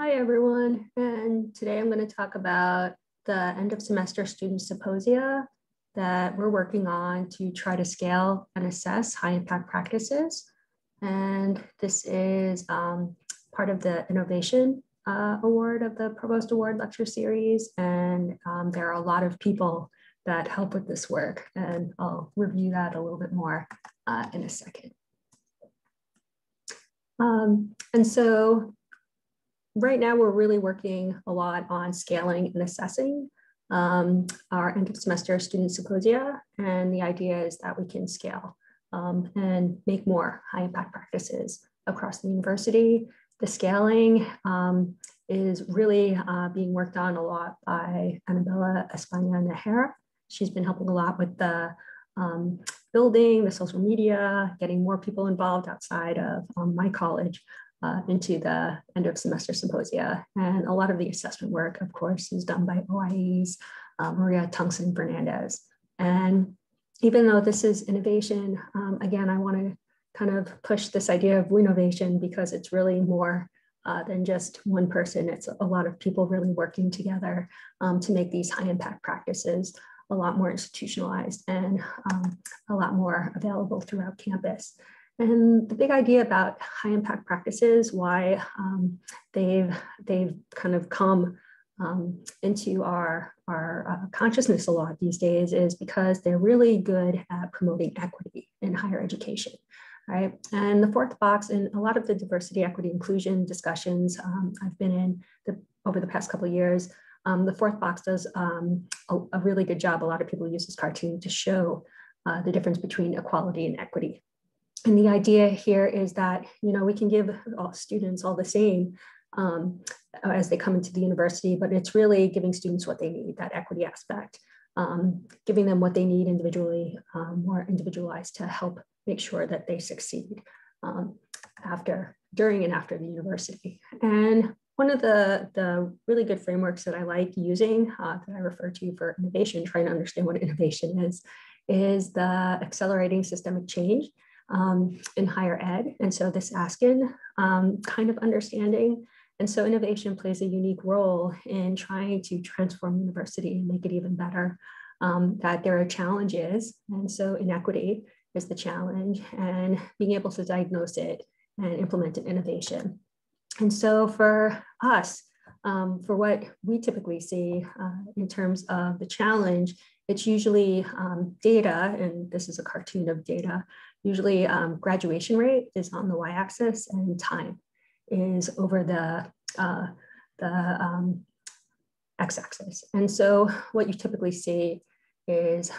Hi, everyone. And today I'm going to talk about the end of semester student symposia that we're working on to try to scale and assess high impact practices. And this is part of the Innovation Award of the Provost Award Lecture Series. And there are a lot of people that help with this work. And I'll review that a little bit more in a second. And so right now, we're really working a lot on scaling and assessing our end of semester student symposia. And the idea is that we can scale and make more high impact practices across the university. The scaling is really being worked on a lot by Annabella Espana-Najera. She's been helping a lot with the building, the social media, getting more people involved outside of my college. Into the end of semester symposia. And a lot of the assessment work, of course, is done by OIE's Maria Tungsten Fernandez. And even though this is innovation, again, I want to kind of push this idea of renovation because it's really more than just one person. It's a lot of people really working together to make these high impact practices a lot more institutionalized and a lot more available throughout campus. And the big idea about high impact practices, why they've kind of come into our consciousness a lot these days is because they're really good at promoting equity in higher education, right? And the fourth box in a lot of the diversity, equity, inclusion discussions I've been in over the past couple of years, the fourth box does a really good job. A lot of people use this cartoon to show the difference between equality and equity. And the idea here is that, we can give all students all the same as they come into the university, but it's really giving students what they need, that equity aspect, giving them what they need individually, more individualized to help make sure that they succeed during and after the university. And one of the really good frameworks that I like using, that I refer to for innovation, trying to understand what innovation is the accelerating systemic change in higher ed. And so this ASKIN kind of understanding. And so innovation plays a unique role in trying to transform university and make it even better, that there are challenges. And so inequity is the challenge and being able to diagnose it and implement an innovation. And so for us, for what we typically see in terms of the challenge, it's usually data, and this is a cartoon of data. Usually graduation rate is on the y-axis and time is over the x-axis. And so what you typically see is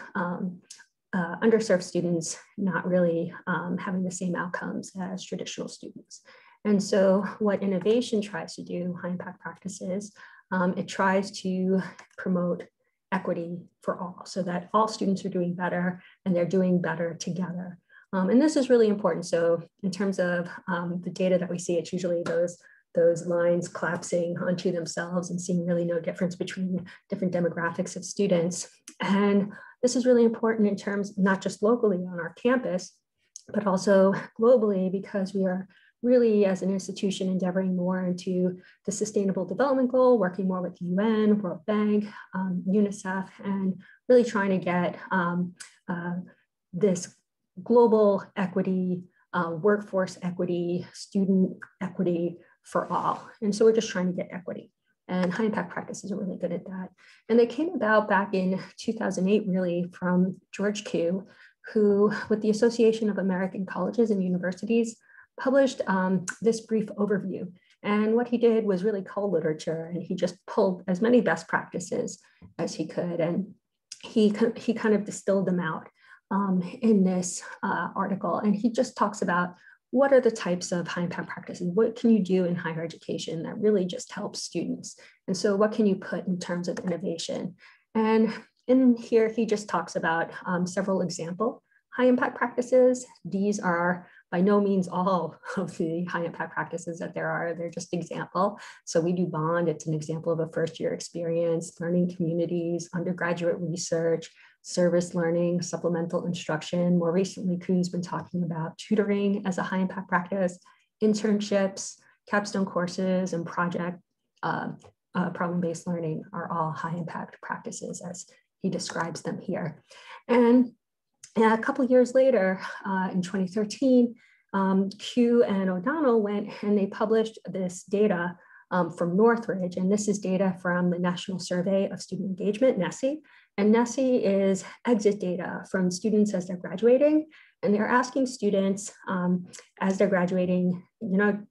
underserved students not really having the same outcomes as traditional students. And so what innovation tries to do, high impact practices, it tries to promote equity for all so that all students are doing better and they're doing better together. And this is really important. So in terms of the data that we see, it's usually those lines collapsing onto themselves and seeing really no difference between different demographics of students. And this is really important in terms, not just locally on our campus, but also globally, because we are really as an institution endeavoring more into the Sustainable Development Goal, working more with the UN, World Bank, UNICEF, and really trying to get this global equity, workforce equity, student equity for all. And so we're just trying to get equity. And high impact practices are really good at that. And they came about back in 2008, really from George Koo, who, with the Association of American Colleges and Universities, published this brief overview. And what he did was really cull literature, and he just pulled as many best practices as he could. And he kind of distilled them out in this article. And he just talks about what are the types of high impact practices? What can you do in higher education that really just helps students? And so what can you put in terms of innovation? And in here, he just talks about several example high impact practices. These are by no means all of the high impact practices that there are, they're just example. So we do BOND, it's an example of a first year experience, learning communities, undergraduate research, service learning, supplemental instruction. More recently, Kuhn's been talking about tutoring as a high impact practice, internships, capstone courses, and project problem-based learning are all high impact practices as he describes them here. And a couple of years later, in 2013, Q and O'Donnell went and they published this data from Northridge, and this is data from the National Survey of Student Engagement, NSSE. And NSSE is exit data from students as they're graduating, and they're asking students as they're graduating,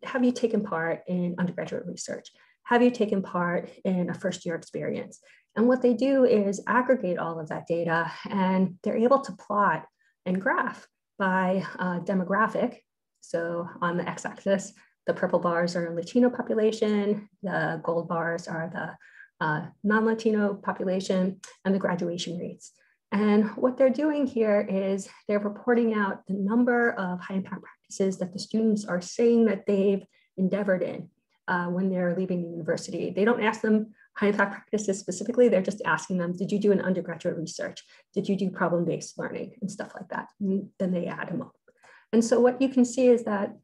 have you taken part in undergraduate research? Have you taken part in a first-year experience? And what they do is aggregate all of that data, and they're able to plot and graph by demographic. So on the x-axis, the purple bars are Latino population, the gold bars are the non-Latino population, and the graduation rates. And what they're doing here is they're reporting out the number of high impact practices that the students are saying that they've endeavored in when they're leaving the university. They don't ask them high impact practices specifically, they're just asking them, did you do an undergraduate research? Did you do problem-based learning and stuff like that? And then they add them up. And so what you can see is that,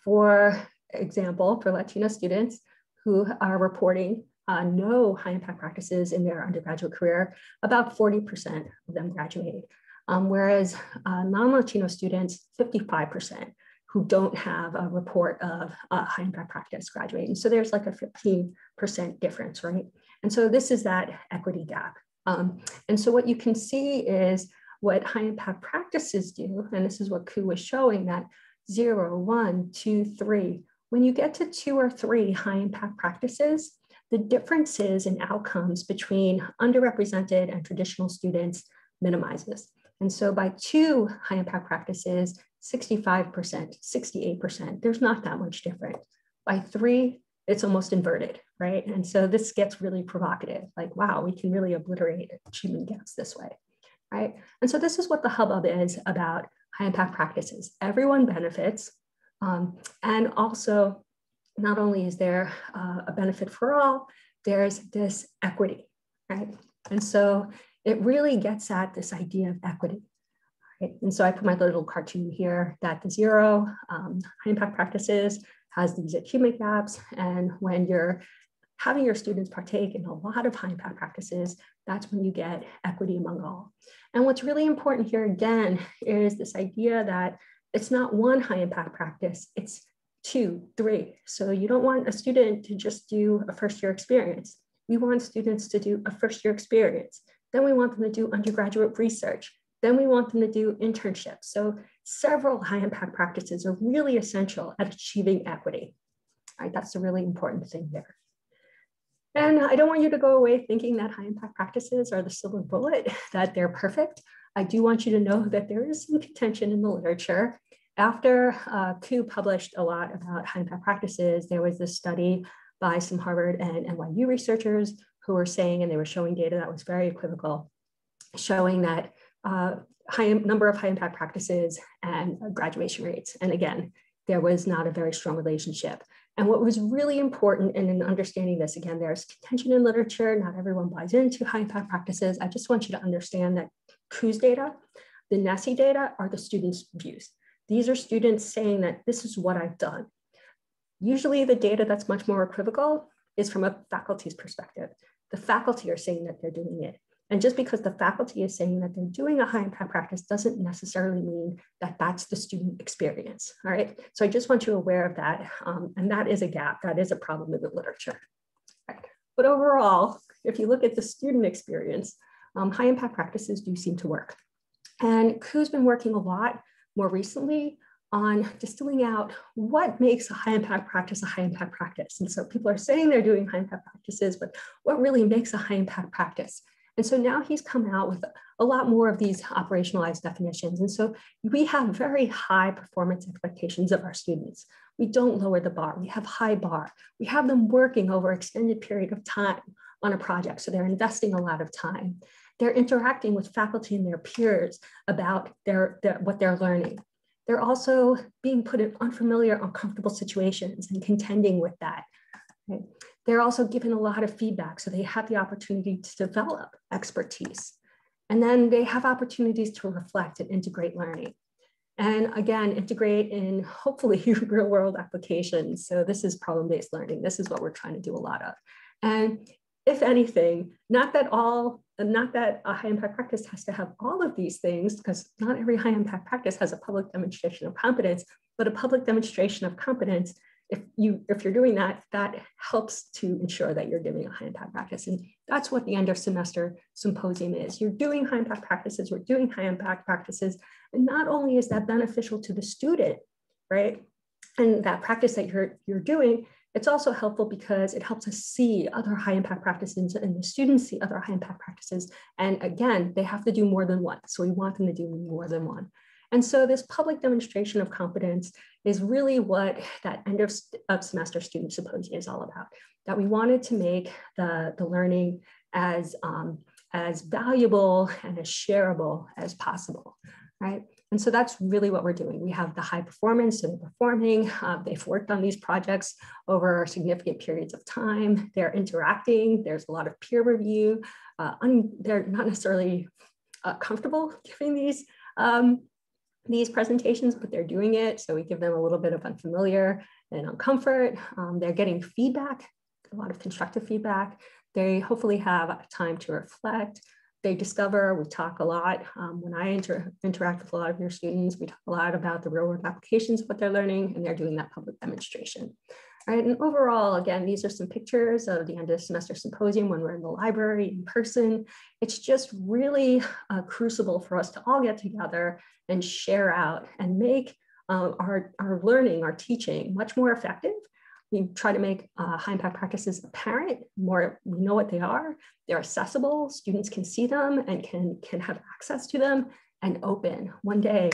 for example, for Latino students who are reporting no high impact practices in their undergraduate career, about 40% of them graduate. Whereas non-Latino students, 55%, who don't have a report of high impact practice graduating. So there's like a 15% difference, right? And so this is that equity gap. And so what you can see is what high impact practices do, and this is what Ku was showing, that 0, 1, 2, 3, when you get to 2 or 3 high impact practices, the differences in outcomes between underrepresented and traditional students minimizes. And so by 2 high impact practices, 65%, 68%, there's not that much different. By 3, it's almost inverted, right? And so this gets really provocative, like, wow, we can really obliterate achievement gaps this way, right? And so this is what the hubbub is about high impact practices. Everyone benefits, and also not only is there a benefit for all, there's this equity, right? And so it really gets at this idea of equity. Right? And so I put my little cartoon here that the 0 high impact practices has these achievement gaps. And when you're having your students partake in a lot of high impact practices, that's when you get equity among all. And what's really important here again is this idea that it's not 1 high impact practice, it's 2, 3. So you don't want a student to just do a first-year experience. We want students to do a first-year experience. Then we want them to do undergraduate research. Then we want them to do internships. So several high impact practices are really essential at achieving equity. Right? That's a really important thing there. And I don't want you to go away thinking that high impact practices are the silver bullet, that they're perfect. I do want you to know that there is some contention in the literature. After Ku published a lot about high impact practices, there was this study by some Harvard and NYU researchers who were saying, and they were showing data that was very equivocal, showing that number of high impact practices and graduation rates. And again, there was not a very strong relationship. And what was really important in understanding this, again, there's contention in literature, not everyone buys into high impact practices. I just want you to understand that Ku's data, the NSSE data are the students' views. These are students saying that this is what I've done. Usually the data that's much more equivocal is from a faculty's perspective. The faculty are saying that they're doing it. And just because the faculty is saying that they're doing a high impact practice doesn't necessarily mean that that's the student experience, all right? So I just want you aware of that. And that is a gap, that is a problem in the literature. Right. But overall, if you look at the student experience, high impact practices do seem to work. And Ku's been working a lot more recently on distilling out what makes a high impact practice a high impact practice. And so people are saying they're doing high impact practices, but what really makes a high impact practice? And so now he's come out with a lot more of these operationalized definitions. And so we have very high performance expectations of our students. We don't lower the bar, we have high bar. We have them working over an extended period of time on a project. So they're investing a lot of time. They're interacting with faculty and their peers about what they're learning. They're also being put in unfamiliar, uncomfortable situations and contending with that. Right? They're also given a lot of feedback, so they have the opportunity to develop expertise. And then they have opportunities to reflect and integrate learning. And again, integrate in hopefully real world applications. So this is problem-based learning. This is what we're trying to do a lot of. And if anything, not that a high impact practice has to have all of these things, because not every high impact practice has a public demonstration of competence, but a public demonstration of competence, if you're doing that, that helps to ensure that you're doing a high impact practice. And that's what the end of semester symposium is. You're doing high impact practices, we're doing high impact practices. And not only is that beneficial to the student, right? And that practice that you're doing, it's also helpful because it helps us see other high impact practices and the students see other high impact practices. And again, they have to do more than one. So we want them to do more than one. And so this public demonstration of competence is really what that end of semester student symposium is all about, that we wanted to make the learning as valuable and as shareable as possible, right? And so that's really what we're doing. We have the high performance, so they're performing. They've worked on these projects over significant periods of time. They're interacting. There's a lot of peer review. They're not necessarily comfortable giving these presentations, but they're doing it. So we give them a little bit of unfamiliar and uncomfort. They're getting feedback, a lot of constructive feedback. They hopefully have time to reflect. They discover, we talk a lot. When I interact with a lot of your students, we talk a lot about the real world applications of what they're learning, and they're doing that public demonstration. All right, and overall, again, these are some pictures of the end of semester symposium when we're in the library in person. It's just really a crucible for us to all get together and share out and make our learning, our teaching much more effective. We try to make high impact practices apparent, we know what they are, they're accessible, students can see them and can have access to them, and open. One day,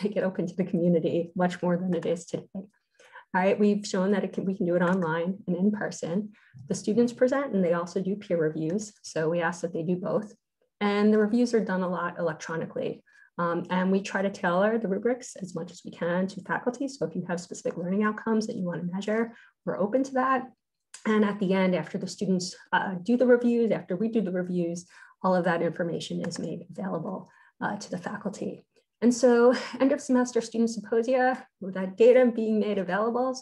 make it open to the community much more than it is today. All right, we've shown that we can do it online and in person. The students present and they also do peer reviews. So we ask that they do both. And the reviews are done a lot electronically. And we try to tailor the rubrics as much as we can to faculty. So if you have specific learning outcomes that you want to measure, we're open to that. And at the end, after the students do the reviews, after we do the reviews, all of that information is made available to the faculty. And so end of semester student symposia, with that data being made available,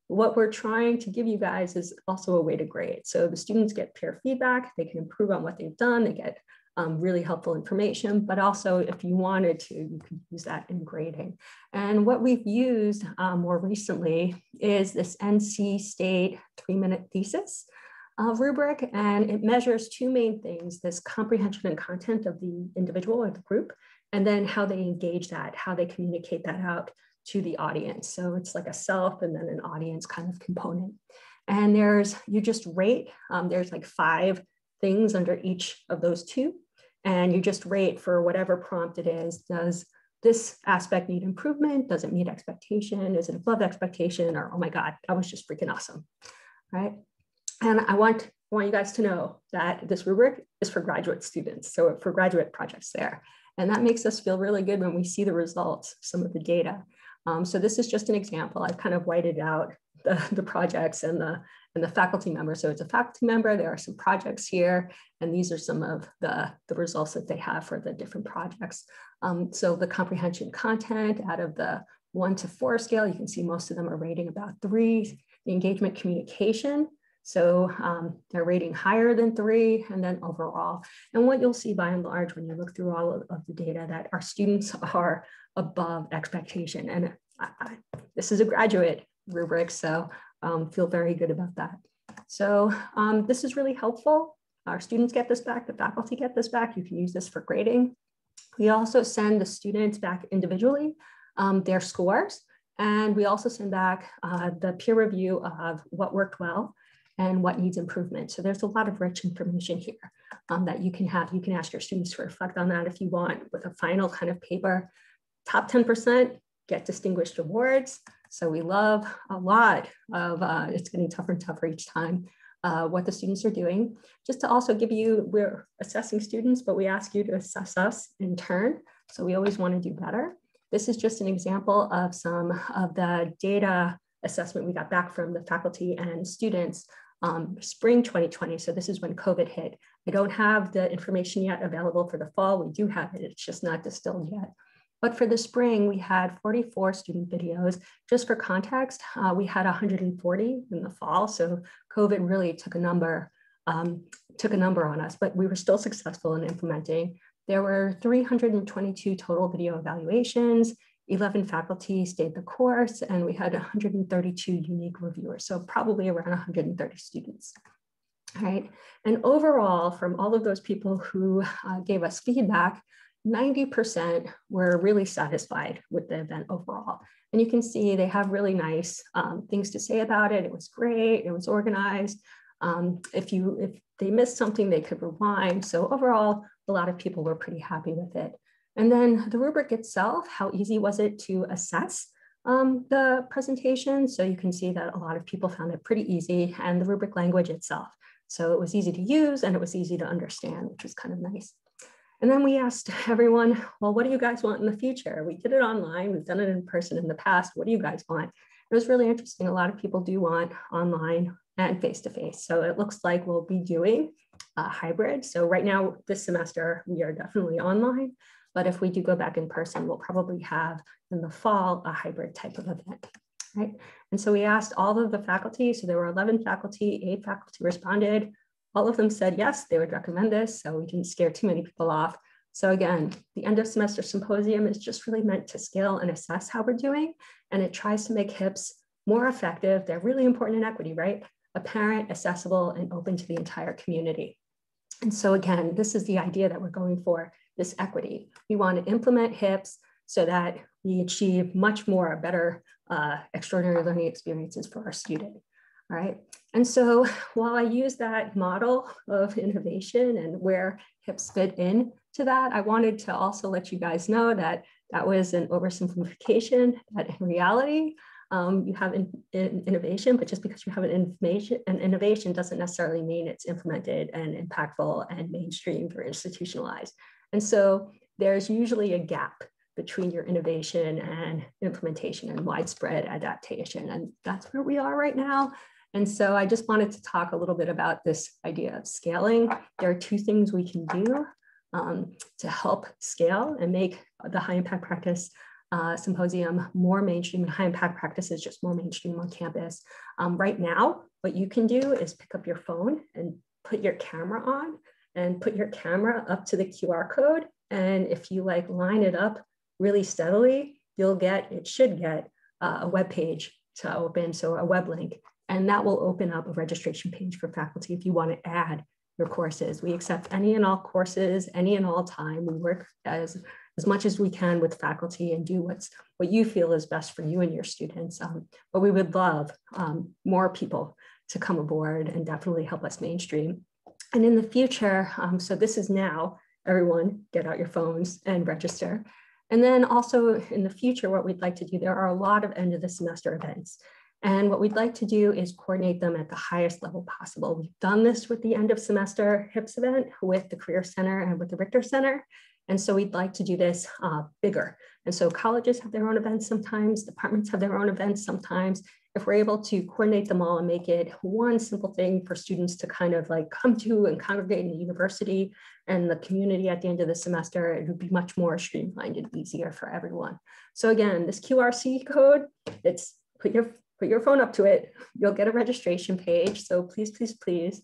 what we're trying to give you guys is also a way to grade. So the students get peer feedback, they can improve on what they've done, they get really helpful information, but also if you wanted to, you could use that in grading. And what we've used more recently is this NC State 3-minute thesis rubric, and it measures two main things: this comprehension and content of the individual or the group, and then how they engage that, how they communicate that out to the audience. So it's like a self and then an audience kind of component. And you just rate, there's like 5 things under each of those two. And you just rate for whatever prompt it is. Does this aspect need improvement? Does it meet expectation? Is it above expectation? Or, oh my God, that was just freaking awesome, right? And I want you guys to know that this rubric is for graduate students. So for graduate projects there. And that makes us feel really good when we see the results, some of the data. So this is just an example. I've kind of whited out the projects and the faculty members. So it's a faculty member, there are some projects here, and these are some of the results that they have for the different projects. So the comprehension content out of the 1 to 4 scale, you can see most of them are rating about 3. The engagement communication, so they're rating higher than 3, and then overall. And what you'll see by and large when you look through all of the data, that our students are above expectation. And this is a graduate rubric, so feel very good about that. So this is really helpful. Our students get this back, the faculty get this back. You can use this for grading. We also send the students back individually their scores, and we also send back the peer review of what worked well and what needs improvement. So there's a lot of rich information here that you can have. You can ask your students to reflect on that if you want with a final kind of paper. Top 10% get distinguished awards. So we love a lot of, it's getting tougher and tougher each time, what the students are doing. Just to also give you, we're assessing students, but we ask you to assess us in turn. So we always want to do better. This is just an example of some of the data assessment we got back from the faculty and students spring 2020. So this is when COVID hit. I don't have the information yet available for the fall. We do have it, it's just not distilled yet. But for the spring, we had 44 student videos. Just for context, we had 140 in the fall. So COVID really took a number on us, but we were still successful in implementing. There were 322 total video evaluations, 11 faculty stayed the course, and we had 132 unique reviewers. So probably around 130 students. All right. And overall, from all of those people who gave us feedback, 90% were really satisfied with the event overall. And you can see they have really nice things to say about it. It was great, it was organized. If they missed something, they could rewind. So overall, a lot of people were pretty happy with it. And then the rubric itself, how easy was it to assess the presentation? So you can see that a lot of people found it pretty easy, and the rubric language itself. So it was easy to use and it was easy to understand, which was kind of nice. And then we asked everyone, well, what do you guys want in the future? We did it online, we've done it in person in the past. What do you guys want? It was really interesting. A lot of people do want online and face-to-face. So it looks like we'll be doing a hybrid. So right now, this semester, we are definitely online, but if we do go back in person, we'll probably have in the fall a hybrid type of event, right? And so we asked all of the faculty, so there were 11 faculty, 8 faculty responded. All of them said yes, they would recommend this, so we didn't scare too many people off. So again, the end of semester symposium is just really meant to scale and assess how we're doing, and it tries to make HIPs more effective. They're really important in equity, right? Apparent, accessible, and open to the entire community. And so again, this is the idea that we're going for, this equity. We want to implement HIPs so that we achieve much more better extraordinary learning experiences for our student. All right. And so while I use that model of innovation and where HIPs fit in to that, I wanted to also let you guys know that that was an oversimplification, that in reality, you have an innovation, but just because you have an innovation doesn't necessarily mean it's implemented and impactful and mainstreamed or institutionalized. And so there's usually a gap between your innovation and implementation and widespread adaptation. And that's where we are right now. And so I just wanted to talk a little bit about this idea of scaling. There are 2 things we can do to help scale and make the high impact practice symposium more mainstream, and high impact practices just more mainstream on campus. Right now, what you can do is pick up your phone and put your camera on and put your camera up to the QR code. And if you like line it up really steadily, it should get a web page to open, so a web link, and that will open up a registration page for faculty if you want to add your courses. We accept any and all courses, any and all time. We work as much as we can with faculty and do what you feel is best for you and your students. But we would love more people to come aboard and definitely help us mainstream. And in the future, so this is now, everyone get out your phones and register. And then also in the future, what we'd like to do, there are a lot of end of the semester events. And what we'd like to do is coordinate them at the highest level possible. We've done this with the end of semester HIPS event with the Career Center and with the Richter Center. And so we'd like to do this bigger. And so colleges have their own events sometimes, departments have their own events sometimes. If we're able to coordinate them all and make it one simple thing for students to kind of like come to and congregate in the university and the community at the end of the semester, it would be much more streamlined and easier for everyone. So again, this QRC code, it's put your phone up to it, you'll get a registration page. So please, please, please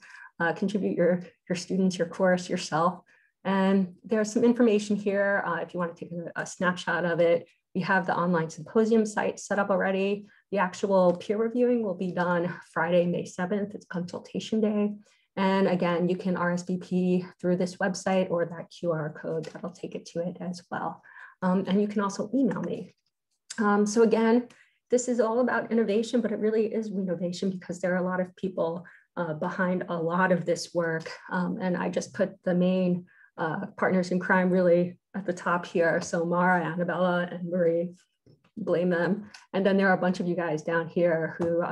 contribute your students, your course, yourself. And there's some information here if you want to take a snapshot of it. We have the online symposium site set up already. The actual peer reviewing will be done Friday, May 7th. It's consultation day. And again, you can RSVP through this website or that QR code that'll take it to it as well. And you can also email me. So again, this is all about innovation, but it really is innovation because there are a lot of people behind a lot of this work. And I just put the main partners in crime really at the top here. So Mara, Annabella, and Marie, blame them. And then there are a bunch of you guys down here who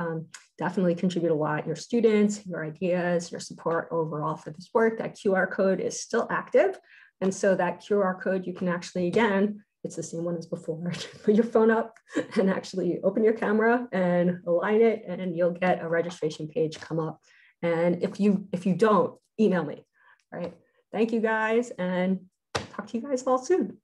definitely contribute a lot. Your students, your ideas, your support overall for this work. That QR code is still active. And so that QR code, you can actually, again, it's the same one as before. Put your phone up and actually open your camera and align it, and you'll get a registration page come up. And if you don't, email me. All right. Thank you guys, and talk to you guys all soon.